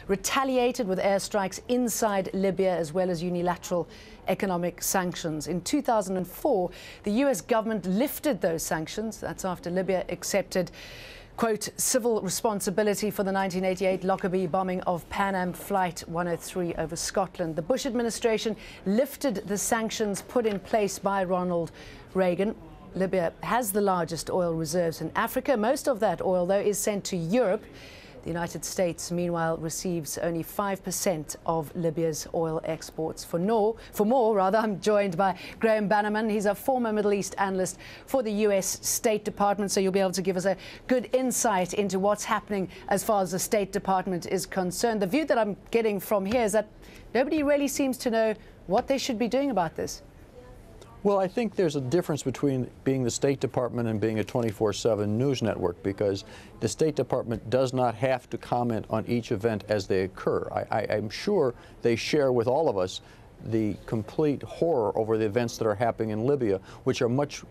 retaliated with airstrikes inside Libya as well as unilateral economic sanctions. In 2004, the US government lifted those sanctions. That's after Libya accepted, quote, civil responsibility for the 1988 Lockerbie bombing of Pan Am Flight 103 over Scotland. The Bush administration lifted the sanctions put in place by Ronald Reagan. Libya has the largest oil reserves in Africa. Most of that oil, though, is sent to Europe. The United States, meanwhile, receives only 5% of Libya's oil exports. For more, I'm joined by Graham Bannerman. He's a former Middle East analyst for the US State Department, so you'll be able to give us a good insight into what's happening as far as the State Department is concerned. The view that I'm getting from here is that nobody really seems to know what they should be doing about this. Well, I think there's a difference between being the State Department and being a 24/7 news network, because the State Department does not have to comment on each event as they occur. I'm sure they share with all of us the complete horror over the events that are happening in Libya, which are much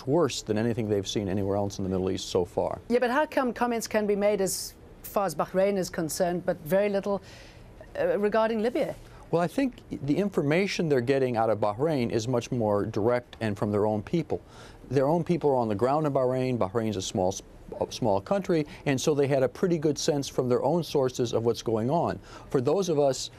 worse than anything they've seen anywhere else in the Middle East so far. Yeah, but how come comments can be made as far as Bahrain is concerned, but very little regarding Libya? Well, I think the information they're getting out of Bahrain is much more direct and from their own people. Their own people are on the ground in Bahrain. Bahrain's a small country, and so they had a pretty good sense from their own sources of what's going on. For those of us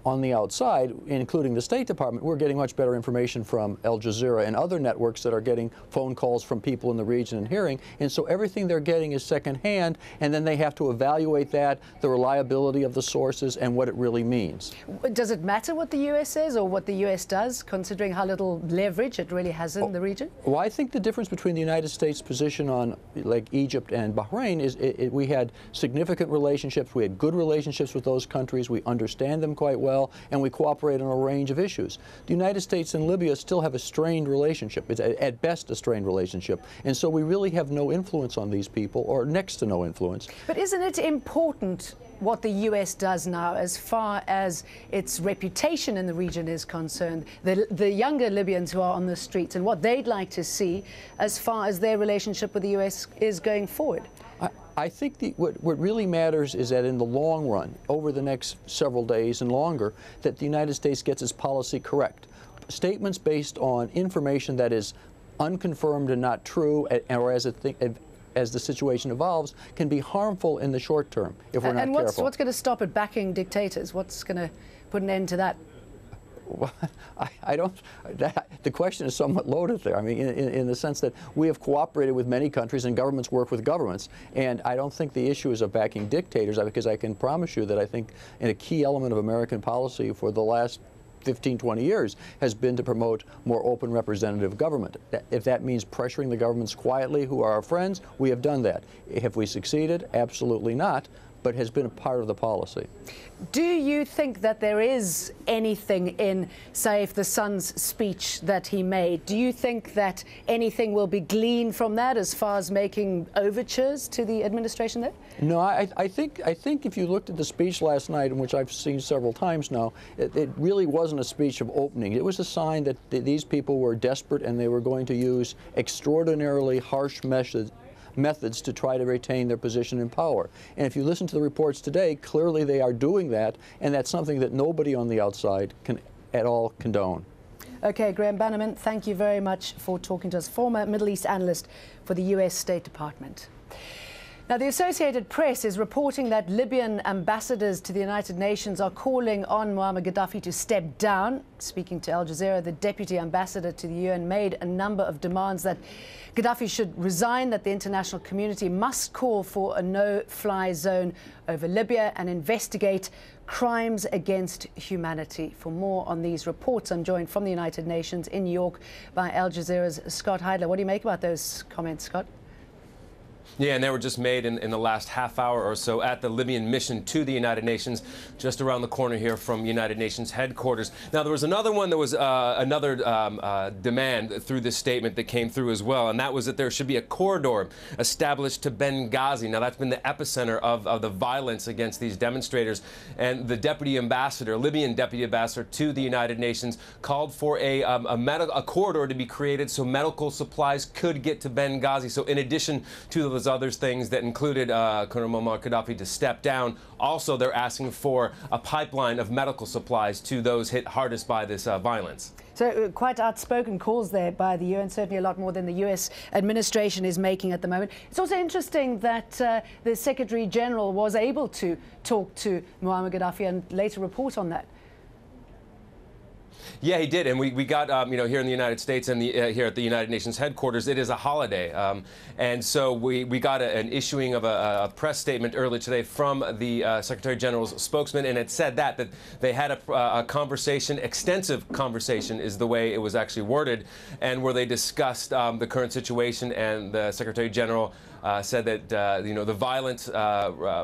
on the outside, including the State Department, we're getting much better information from AlJazeera and other networks that are getting phone calls from people in the region and hearing. And so everything they're getting is secondhand, and then they have to evaluate that, the reliability of the sources, and what it really means. Does it matter what the U.S. says or what the U.S. does, considering how little leverage it really has in the region? Well, I think the difference between the United States' position on, like, Egypt and Bahrain is we had significant relationships. We had good relationships with those countries. We understand them quite well, and we cooperate on a range of issues. The United States and Libya still have a strained relationship. It's at best a strained relationship. And so we really have no influence on these people, or next to no influence. But isn't it important what the U.S. does now as far as its reputation in the region is concerned, the younger Libyans who are on the streets, and what they'd like to see as far as their relationship with the U.S. is going forward? I think what really matters is that in the long run, over the next several days and longer, that the United States gets its policy correct. Statements based on information that is unconfirmed and not true, or as the situation evolves, can be harmful in the short term if we're not careful. And what's going to stop it backing dictators? What's going to put an end to that? Well, the question is somewhat loaded there. I mean, in the sense that we have cooperated with many countries and governments work with governments. And I don't think the issue is of backing dictators, because I can promise you that I think a key element of American policy for the last 15, 20 years has been to promote more open representative government. If that means pressuring the governments quietly who are our friends, we have done that. Have we succeeded? Absolutely not, but has been a part of the policy. Do you think that there is anything in Saif the Sun's speech that he made? Do you think that anything will be gleaned from that as far as making overtures to the administration there? No, I think if you looked at the speech last night, in which I've seen several times now, it really wasn't a speech of opening. It was a sign that these people were desperate and they were going to use extraordinarily harsh methods to try to retain their position in power. And if you listen to the reports today, clearly they are doing that, and that's something that nobody on the outside can at all condone. Okay, Graham Bannerman, thank you very much for talking to us, former Middle East analyst for the US State Department. Now, the Associated Press is reporting that Libyan ambassadors to the United Nations are calling on Muammar Gaddafi to step down. Speaking to AlJazeera, the deputy ambassador to the UN made a number of demands that Gaddafi should resign, that the international community must call for a no-fly zone over Libya and investigate crimes against humanity. For more on these reports, I'm joined from the United Nations in New York by AlJazeera's Scott Heidler. What do you make about those comments, Scott? Yeah, and they were just made in the last half hour or so at the Libyan mission to the United Nations, just around the corner here from United Nations headquarters. Now, there was another one that was another demand through this statement that came through as well, and that was that there should be a corridor established to Benghazi. Now, that's been the epicenter of the violence against these demonstrators, and the deputy ambassador, Libyan deputy ambassador to the United Nations, called for a corridor to be created so medical supplies could get to Benghazi. So in addition to those those other things that included Colonel Muammar Gaddafi to step down. Also, they're asking for a pipeline of medical supplies to those hit hardest by this violence. So quite outspoken calls there by the UN, certainly a lot more than the US administration is making at the moment. It's also interesting that the Secretary General was able to talk to Muammar Gaddafi and later report on that. Yeah, he did, and we got here in the United States and here at the United Nations headquarters, it is a holiday, and so we got an issuing of a press statement earlier today from the Secretary General's spokesman, and it said that they had a conversation, extensive conversation is the way it was actually worded, and where they discussed the current situation, and the Secretary General said that the violent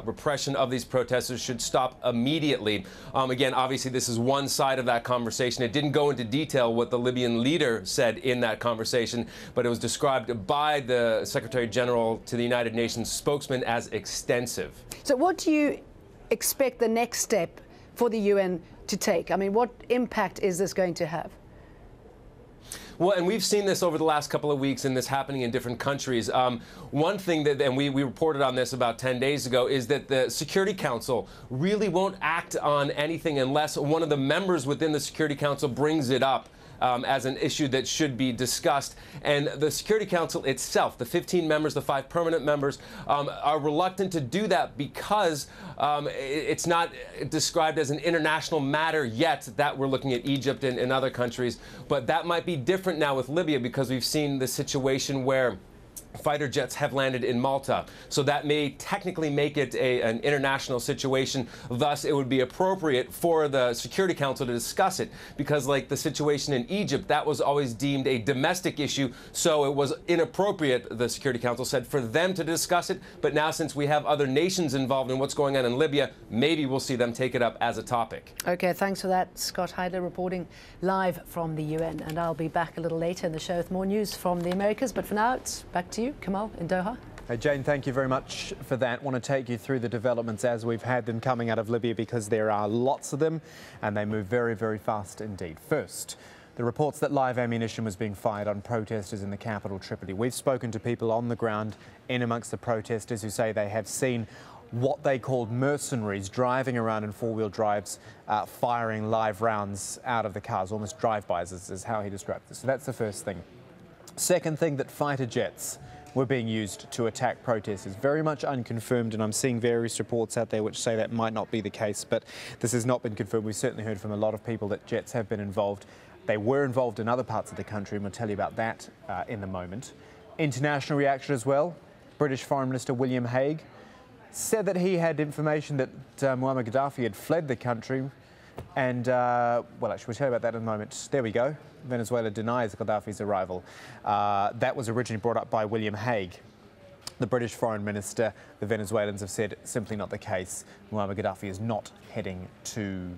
repression of these protesters should stop immediately. Again, obviously, this is one side of that conversation. It didn't go into detail what the Libyan leader said in that conversation, but it was described by the Secretary General to the United Nations spokesman as extensive. So what do you expect the next step for the UN to take? I mean, what impact is this going to have? Well, and we've seen this over the last couple of weeks and this happening in different countries. One thing that, and we reported on this about 10 days ago, is that the Security Council really won't act on anything unless one of the members within the Security Council brings it up as an issue that should be discussed. And the Security Council itself, the 15 members, the 5 permanent members, are reluctant to do that because it's not described as an international matter yet that we're looking at Egypt and other countries. But that might be different now with Libya because we've seen the situation where fighter jets have landed in Malta. So that may technically make it an international situation. Thus, it would be appropriate for the Security Council to discuss it because, like the situation in Egypt, that was always deemed a domestic issue. So it was inappropriate, the Security Council said, for them to discuss it. But now, since we have other nations involved in what's going on in Libya, maybe we'll see them take it up as a topic. OK, thanks for that. Scott Heidler reporting live from the UN. And I'll be back a little later in the show with more news from the Americas. But for now, it's back to you, Kamal, in Doha. Hey, Jane, thank you very much for that. I want to take you through the developments as we've had them coming out of Libya because there are lots of them and they move very, very fast indeed. First, the reports that live ammunition was being fired on protesters in the capital, Tripoli. We've spoken to people on the ground in amongst the protesters who say they have seen what they called mercenaries driving around in four-wheel drives, firing live rounds out of the cars, almost drive-bys is how he described this. So that's the first thing. Second thing, that fighter jets were being used to attack protesters. Very much unconfirmed, and I'm seeing various reports out there which say that might not be the case, but this has not been confirmed. We've certainly heard from a lot of people that jets have been involved. They were involved in other parts of the country, and we'll tell you about that in a moment. International reaction as well. British Foreign Minister William Hague said that he had information that Muammar Gaddafi had fled the country. And, well, actually, we'll tell you about that in a moment. There we go. Venezuela denies Gaddafi's arrival. That was originally brought up by William Hague, the British Foreign Minister. The Venezuelans have said simply not the case. Muammar Gaddafi is not heading to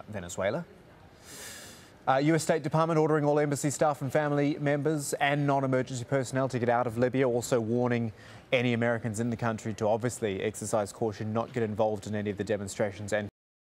Venezuela. US State Department ordering all embassy staff and family members and non-emergency personnel to get out of Libya, also warning any Americans in the country to obviously exercise caution, not get involved in any of the demonstrations and